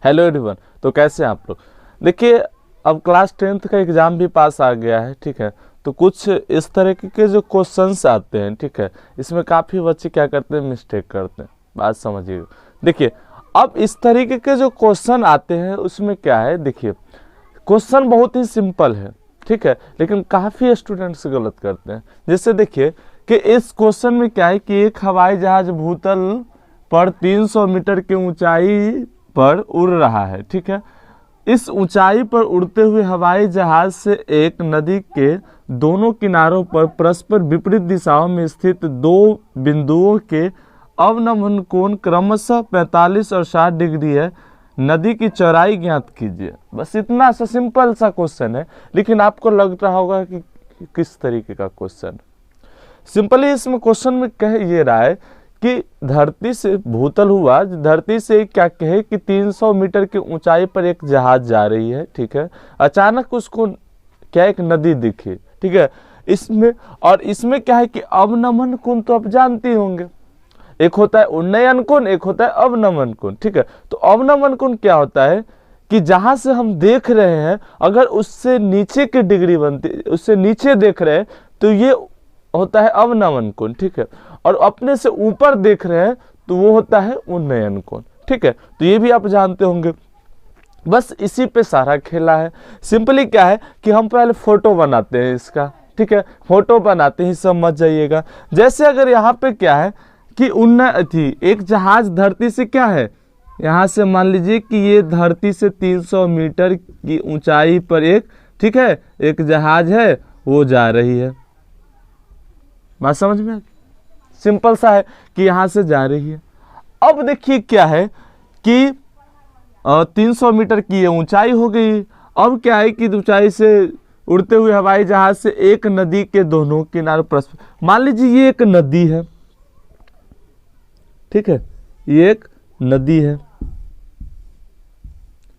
Hello everyone. तो कैसे हैं आप लोग? देखिए, अब क्लास 10th का एग्ज़ाम भी पास आ गया है, ठीक है। तो कुछ इस तरह के जो क्वेश्चंस आते हैं, ठीक है, इसमें काफ़ी बच्चे क्या करते हैं, मिस्टेक करते हैं। बात समझिए। देखिए, अब इस तरीके के जो क्वेश्चन आते हैं उसमें क्या है, देखिए क्वेश्चन बहुत ही सिंपल है, ठीक है, लेकिन काफ़ी स्टूडेंट्स गलत करते हैं। जैसे देखिए कि इस क्वेश्चन में क्या है कि एक हवाई जहाज भूतल पर 300 मीटर की ऊंचाई पर उड़ रहा है, ठीक है। इस ऊंचाई पर उड़ते हुए हवाई जहाज से एक नदी के दोनों किनारों पर परस्पर विपरीत दिशाओं में स्थित दो बिंदुओं के अवनमन कोण क्रमशः 45 और 60 डिग्री है। नदी की चौड़ाई ज्ञात कीजिए। बस इतना सा सिंपल सा क्वेश्चन है, लेकिन आपको लग रहा होगा कि किस तरीके का क्वेश्चन। सिंपली इसमें क्वेश्चन में कह ये रहा है कि धरती से भूतल हुआ, धरती से क्या कहे कि 300 मीटर की ऊंचाई पर एक जहाज जा रही है, ठीक है। अचानक उसको क्या एक नदी दिखी, ठीक है। इसमें क्या है कि अवनमन कोण तो आप जानते होंगे, एक होता है उन्नयन कोण, एक होता है अवनमन कोण, ठीक है। तो अवनमन कोण क्या होता है कि जहां से हम देख रहे हैं अगर उससे नीचे की डिग्री बनती, उससे नीचे देख रहे हैं तो ये होता है अवनमन कोण, ठीक है। और अपने से ऊपर देख रहे हैं तो वो होता है उन्नयन कोण, ठीक है। तो ये भी आप जानते होंगे। बस इसी पे सारा खेला है। सिंपली क्या है कि हम पहले फोटो बनाते हैं इसका, ठीक है। फोटो बनाते ही समझ जाइएगा। जैसे अगर यहाँ पे क्या है कि एक जहाज धरती से क्या है, यहाँ से मान लीजिए कि ये धरती से 300 मीटर की ऊंचाई पर एक, ठीक है, एक जहाज है, वो जा रही है। बात समझ में आ गई? सिंपल सा है कि यहां से जा रही है। अब देखिए क्या है कि 300 मीटर की ये ऊंचाई हो गई। अब क्या है कि ऊंचाई से उड़ते हुए हवाई जहाज से एक नदी के दोनों किनारों पर, मान लीजिए ये एक नदी है, ठीक है, ये एक नदी है,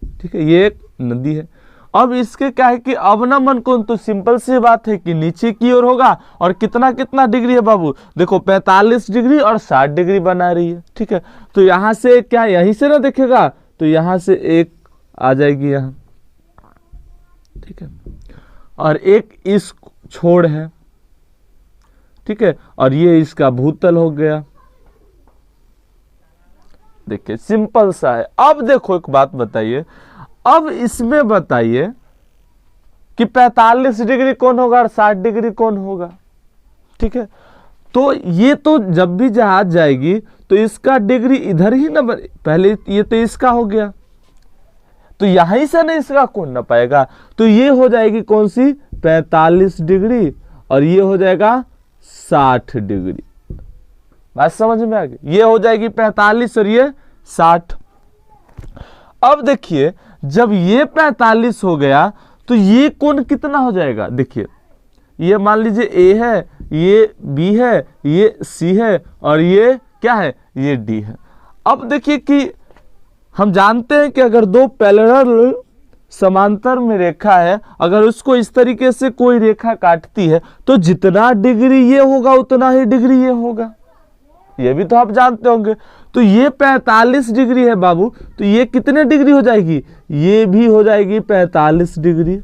ठीक है, ये एक नदी है। अब इसके क्या है कि अवनमन कोण तो सिंपल सी बात है कि नीचे की ओर होगा। और कितना कितना डिग्री है बाबू, देखो 45 डिग्री और 60 डिग्री बना रही है, ठीक है। तो यहां से क्या, यहीं से ना देखेगा तो यहां से एक आ जाएगी यहां, ठीक है, और एक इस छोड़ है, ठीक है, और ये इसका भूतल हो गया। देखिए सिंपल सा है। अब देखो एक बात बताइए, अब इसमें बताइए कि 45 डिग्री कौन होगा और 60 डिग्री कौन होगा, ठीक है। तो ये तो जब भी जहाज जाएगी तो इसका डिग्री इधर ही ना पहले ये तो इसका हो गया, तो यहीं से ना इसका कौन ना पाएगा, तो ये हो जाएगी कौन सी 45 डिग्री और ये हो जाएगा 60 डिग्री। बात समझ में आ गई? ये हो जाएगी 45 और ये 60। अब देखिए जब ये 45 हो गया तो ये कोण कितना हो जाएगा। देखिए ये मान लीजिए ए है, ये बी है, ये सी है और ये क्या है, ये डी है। अब देखिए कि हम जानते हैं कि अगर दो पैरेलल समांतर में रेखा है, अगर उसको इस तरीके से कोई रेखा काटती है तो जितना डिग्री ये होगा उतना ही डिग्री ये होगा, ये भी तो आप जानते होंगे। तो ये 45 डिग्री है बाबू, तो ये कितने डिग्री हो जाएगी, ये भी हो जाएगी 45 डिग्री।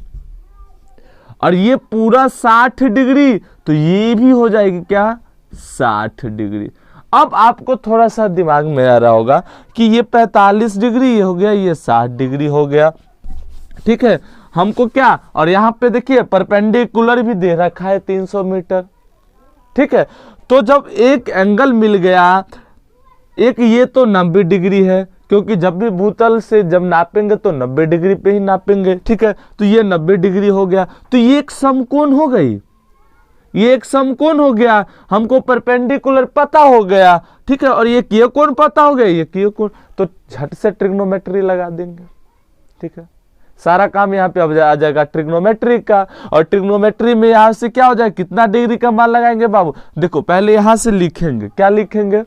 और ये पूरा 60 डिग्री, तो ये भी हो जाएगी क्या 60 डिग्री। अब आपको थोड़ा सा दिमाग में आ रहा होगा कि ये 45 डिग्री ये हो गया, ये 60 डिग्री हो गया, ठीक है। हमको क्या, और यहाँ पे देखिए परपेंडिकुलर भी दे रखा है 300 मीटर, ठीक है। तो जब एक एंगल मिल गया, एक ये तो 90 डिग्री है, क्योंकि जब भी भूतल से जब नापेंगे तो 90 डिग्री पे ही नापेंगे, ठीक है। तो ये 90 डिग्री हो गया, तो ये एक समकोण हो गई, ये एक समकोण हो गया। हमको परपेंडिकुलर पता हो गया, ठीक है, और ये किये कोण पता हो गया, ये किये कोण, तो झट से ट्रिग्नोमेट्री लगा देंगे, ठीक है। सारा काम यहाँ पे अब आ जाएगा ट्रिग्नोमेट्री का। और ट्रिग्नोमेट्री में यहाँ से क्या हो जाएगा, कितना डिग्री का मान लगाएंगे बाबू। देखो पहले यहाँ से लिखेंगे, क्या लिखेंगे,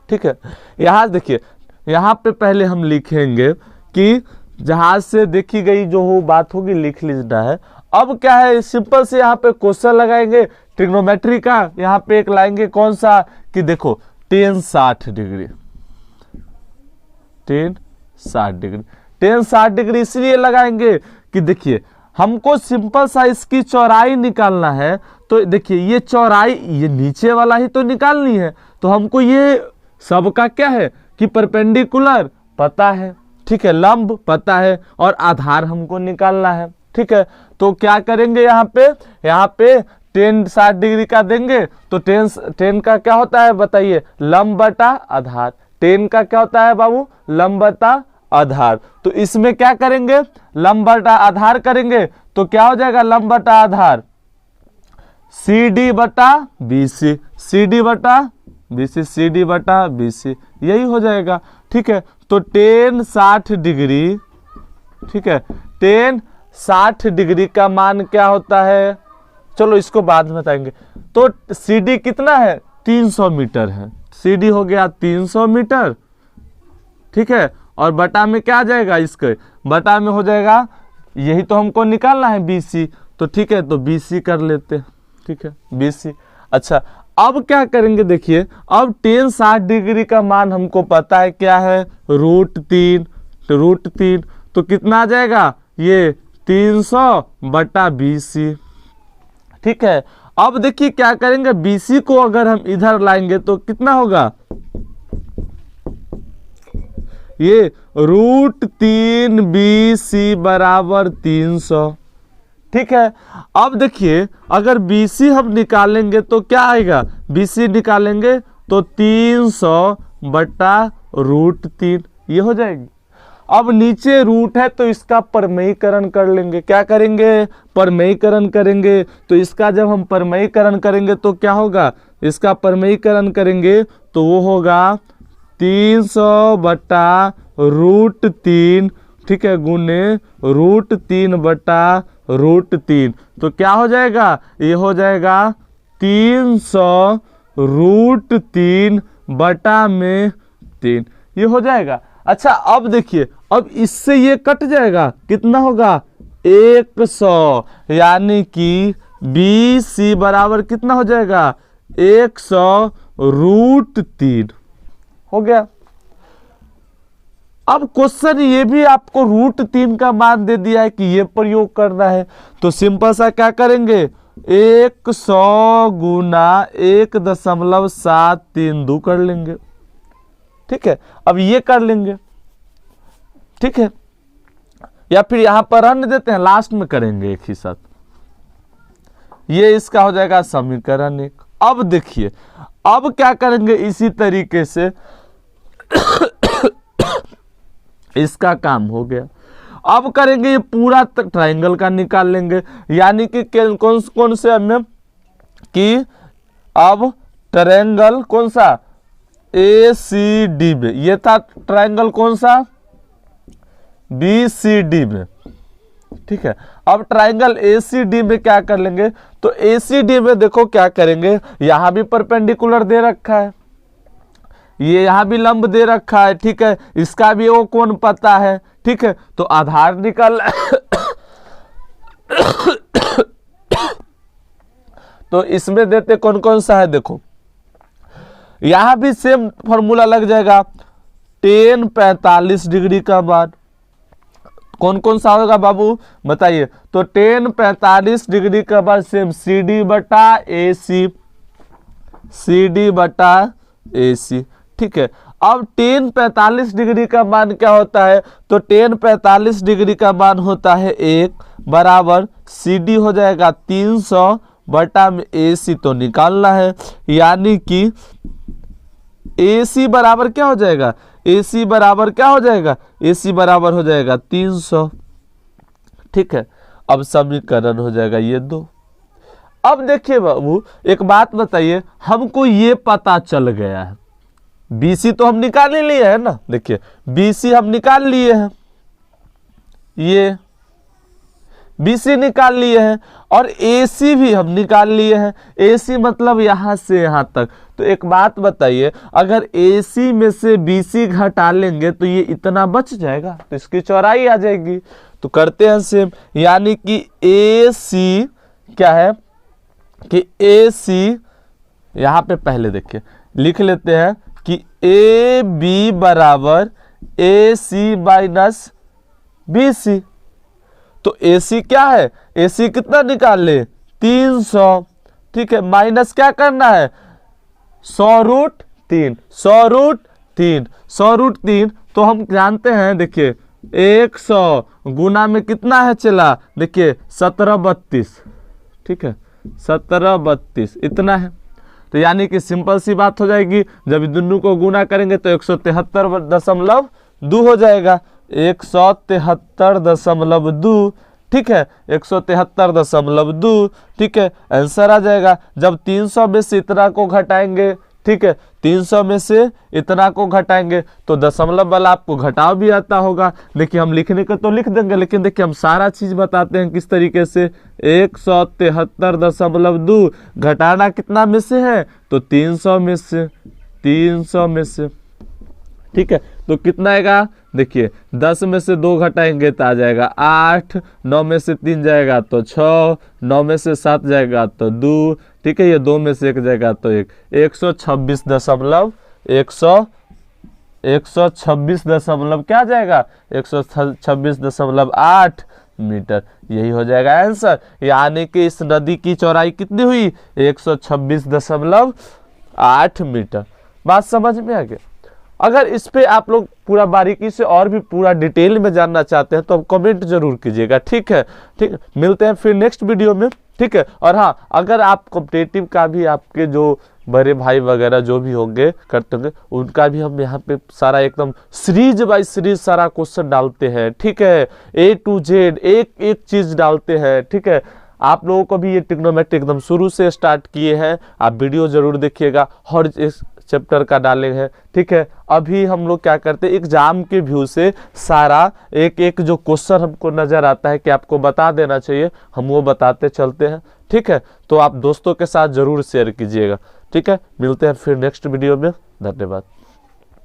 ठीक है। यहाँ देखिए, यहाँ पे पहले हम लिखेंगे कि जहाज से देखी गई जो हो बात होगी लिख लीजना है। अब क्या है, सिंपल से यहाँ पे क्वेश्चन लगाएंगे ट्रिग्नोमेट्री का। यहाँ पे एक लाएंगे कौन सा कि देखो tan 60 degree, tan 60 degree. Ten 60 degree इसलिए लगाएंगे कि देखिए हमको सिंपल सा इसकी चौड़ाई निकालना है। तो देखिए ये चौड़ाई ये नीचे वाला ही तो निकालनी है, तो हमको ये सबका क्या है कि परपेंडिकुलर पता है, ठीक है, लंब पता है और आधार हमको निकालना है, ठीक है। तो क्या करेंगे यहाँ पे टेन 60 डिग्री का देंगे तो टेन का क्या होता है बताइए, लंब बटा आधार। टेन का क्या होता है बाबू, लंब बटा आधार। तो इसमें क्या करेंगे, लंब बटा आधार करेंगे तो क्या हो जाएगा, लंब बटा आधार CD बटा BC, CD बटा BC, CD बटा BC, यही हो जाएगा, ठीक है। तो टेन 60 डिग्री, ठीक है, टेन 60 डिग्री का मान क्या होता है, चलो इसको बाद में बताएंगे। तो CD कितना है, 300 मीटर है, CD हो गया 300 मीटर, ठीक है। और बटा में क्या आ जाएगा, इसके बटा में हो जाएगा, यही तो हमको निकालना है BC, तो ठीक है, तो BC कर लेते हैं, ठीक है, BC। अच्छा अब क्या करेंगे, देखिए अब टेन 60 डिग्री का मान हमको पता है क्या है, √3, तो √3 तो कितना आ जाएगा, ये 300 बटा BC, ठीक है। अब देखिए क्या करेंगे, BC को अगर हम इधर लाएंगे तो कितना होगा, ये √3 BC बराबर 300, ठीक है। अब देखिए अगर BC हम निकालेंगे तो क्या आएगा, BC निकालेंगे तो 300 बटा √3, ये हो जाएगी। अब नीचे रूट है तो इसका परमेयीकरण कर लेंगे, क्या करेंगे, परमेयीकरण करेंगे। तो इसका जब हम परमेयीकरण करेंगे तो क्या होगा, इसका परमेयीकरण करेंगे तो वो होगा 300 बटा √3, ठीक है, गुने √3 बटा √3, तो क्या हो जाएगा, ये हो जाएगा 300 √3 बटा में 3, ये हो जाएगा। अच्छा अब देखिए अब इससे ये कट जाएगा, कितना होगा 100, यानी कि BC बराबर कितना हो जाएगा 100 √3, हो गया। अब क्वेश्चन ये भी आपको √3 का मान दे दिया है कि ये प्रयोग करना है, तो सिंपल सा क्या करेंगे, 100 गुना 1.732 कर लेंगे, ठीक है। अब ये कर लेंगे, ठीक है, या फिर यहां पर रहने देते हैं, लास्ट में करेंगे एक ही साथ, ये इसका हो जाएगा समीकरण 1। अब देखिए अब क्या करेंगे, इसी तरीके से इसका काम हो गया। अब करेंगे ये पूरा ट्रायंगल का निकाल लेंगे, यानी कि कौन से हमें कि अब ट्रायंगल कौन सा, ACD में, ये था ट्रायंगल कौन सा, BCD में, ठीक है। अब ट्रायंगल ACD में क्या कर लेंगे, तो ACD में देखो क्या करेंगे, यहां भी परपेंडिकुलर दे रखा है, ये यहां भी लंब दे रखा है, ठीक है, इसका भी वो कोण पता है, ठीक है। तो आधार निकाल तो इसमें देते कौन कौन सा है, देखो यहां भी सेम फॉर्मूला लग जाएगा, टेन 45 डिग्री का मान कौन कौन सा होगा बाबू बताइए, तो टेन 45 डिग्री का बाद सेम CD बटा AC, CD बटा AC, ठीक है। अब टेन 45 डिग्री का मान क्या होता है, तो टेन 45 डिग्री का मान होता है 1 बराबर CD हो जाएगा 300 बटा में AC, तो निकालना है, यानी कि AC बराबर क्या हो जाएगा, AC बराबर क्या हो जाएगा, AC बराबर हो जाएगा 300, ठीक है। अब समीकरण हो जाएगा ये 2। अब देखिए बाबू एक बात बताइए, हमको ये पता चल गया है, BC तो हम निकाल ही लिए है ना, देखिए BC हम निकाल लिए हैं, ये BC निकाल लिए हैं और AC भी हम निकाल लिए हैं, AC मतलब यहां से यहां तक। तो एक बात बताइए, अगर AC में से BC घटा लेंगे तो ये इतना बच जाएगा, तो इसकी चौड़ाई आ जाएगी। तो करते हैं सेम, यानी कि AC क्या है कि AC यहां पे पहले देखिए लिख लेते हैं कि AB बराबर AC माइनस BC। तो AC क्या है, AC कितना निकाल ले 300, ठीक है, माइनस क्या करना है 100√3, 100√3, 100√3। तो हम जानते हैं, देखिए 100 गुना में कितना है चला, देखिए 1732, ठीक है 1732 इतना है। तो यानी कि सिंपल सी बात हो जाएगी, जब दोनों को गुना करेंगे तो 173.2 हो जाएगा, 173.2, ठीक है 173.2, ठीक है आंसर आ जाएगा। जब 300 में से इतना को घटाएंगे, ठीक है 300 में से इतना को घटाएंगे तो दशमलव वाला आपको घटाव भी आता होगा। देखिए हम लिखने को तो लिख देंगे, लेकिन देखिए हम सारा चीज बताते हैं किस तरीके से। 173.2 घटाना कितना में से है, तो 300 में से, 300 में से, ठीक है। तो कितना आएगा, देखिए 10 में से 2 घटाएंगे तो आ जाएगा 8, 9 में से 3 जाएगा तो 6, 9 में से 7 जाएगा तो 2, ठीक है ये 2 में से 1 जाएगा तो 1, 126 दशमलव क्या जाएगा 126.8 मीटर, यही हो जाएगा आंसर। यानी कि इस नदी की चौड़ाई कितनी हुई 126.8 मीटर। बात समझ में आ गया। अगर इस पे आप लोग पूरा बारीकी से और भी पूरा डिटेल में जानना चाहते हैं तो आप कमेंट जरूर कीजिएगा, ठीक है। ठीक, मिलते हैं फिर नेक्स्ट वीडियो में, ठीक है। और हाँ, अगर आप कॉम्पिटिटिव का भी आपके जो बड़े भाई वगैरह जो भी होंगे करते होंगे, उनका भी हम यहाँ पे सारा एकदम सीरीज बाय सीरीज सारा क्वेश्चन डालते हैं, ठीक है। A to Z एक एक चीज डालते हैं, ठीक है। आप लोगों को भी ये ट्रिग्नोमेट्री एकदम शुरू से स्टार्ट किए हैं, आप वीडियो जरूर देखिएगा, हर इस चैप्टर का डाले हैं, ठीक है। अभी हम लोग क्या करते हैं, एग्जाम के व्यू से सारा एक एक जो क्वेश्चन हमको नजर आता है कि आपको बता देना चाहिए, हम वो बताते चलते हैं, ठीक है। तो आप दोस्तों के साथ जरूर शेयर कीजिएगा, ठीक है। मिलते हैं फिर नेक्स्ट वीडियो में, धन्यवाद।